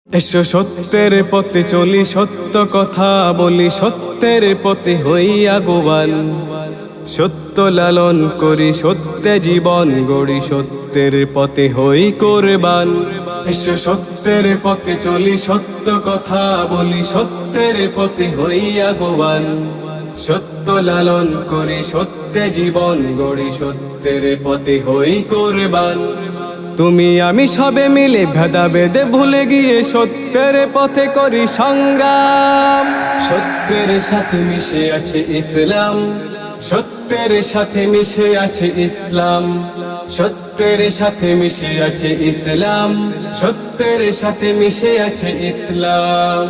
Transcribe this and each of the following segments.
এসো সত্যের পথে চলি, সত্য কথা বলি, সত্যের পথে হই আগুয়ান। সত্য লালন করি, সত্যে জীবন গড়ি, সত্যের পথে হই কোরবান। এসো সত্যের পথে চলি, সত্য কথা বলি, সত্যের পথে হই আগুয়ান। সত্য লালন করি, সত্যে জীবন গড়ি, সত্যের পথে হই কোরবান। তুমি আমি সবে মিলে ভেদাভেদে ভুলে গিয়ে সত্যের পথে করি সংগ্রাম। সত্যের সাথে মিশে আছে ইসলাম, সত্যের সাথে মিশে আছে ইসলাম, সত্যের সাথে মিশে আছে ইসলাম, সত্যের সাথে মিশে আছে ইসলাম।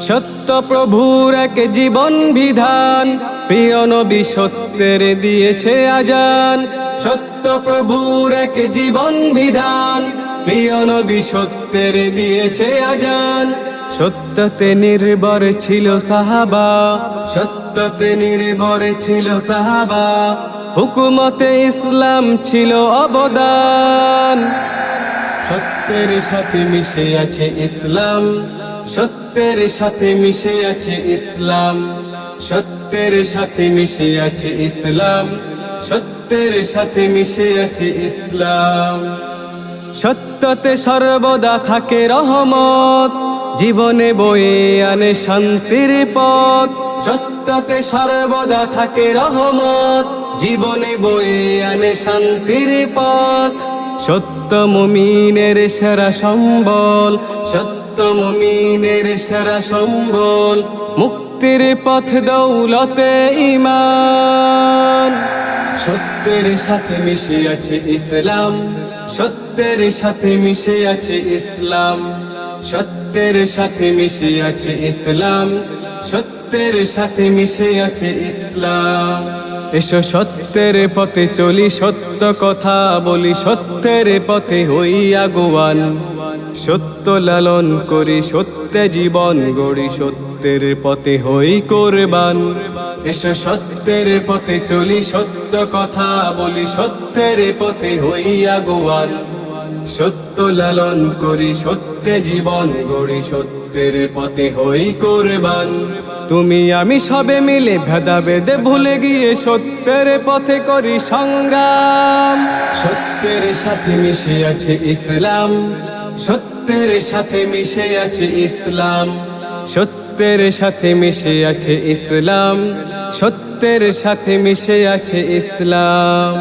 সত্য প্রভুর এক জীবন বিধান, প্রিয় নবী সত্যের দিয়েছে আজান। সত্য প্রভুর এক জীবন বিধান, প্রিয় নবী সত্যের দিয়েছে আজান। সত্যতে নির্ভর ছিল সাহাবা, সত্যতে নির্ভর ছিল সাহাবা, হুকুমতে ইসলাম ছিল অবদান। সত্যের সাথে মিশে আছে ইসলাম, সত্যের সাথে মিশে আছে ইসলাম, সত্যের সাথে মিশে আছে ইসলাম, সত্যের সাথে মিশে আছে ইসলাম। সত্যতে সর্বদা থাকে রহমত, জীবনে বয়ে আনে শান্তির পথ। সত্যতে সর্বদা থাকে রহমত, জীবনে বয়ে আনে শান্তির পথ। সত্য মুমিনের সেরা সম্বল, সত্য মুমিনের সেরা সম্বল, মুক্তির পথ দৌলতে ঈমান। সত্যের সাথে মিশে আছে ইসলাম, সত্যের সাথে মিশে আছে ইসলাম, সত্যের সাথে মিশে আছে ইসলাম, সত্যের সাথে মিশে আছে ইসলাম। এসো সত্যের পথে চলি, সত্য কথা বলি, সত্যের পথে হই আগুয়ান। সত্য লালন করি, সত্যে জীবন গড়ি, সত্যের পথে হই কোরবান। এসো সত্যের পথে চলি, সত্য কথা বলি, সত্যের পথে হই আগুয়ান। সত্য লালন করি, সত্যে জীবন গড়ি, সত্যের পথে হই কোরবান। তুমি আমি সবে মিলে ভেদাভেদে ভুলে গিয়ে সত্যের পথে করি সংগ্রাম। সত্যের সাথে মিশে আছে ইসলাম, সত্যের সাথে মিশে আছে ইসলাম, সত্যের সাথে মিশে আছে ইসলাম, সত্যের সাথে মিশে আছে ইসলাম।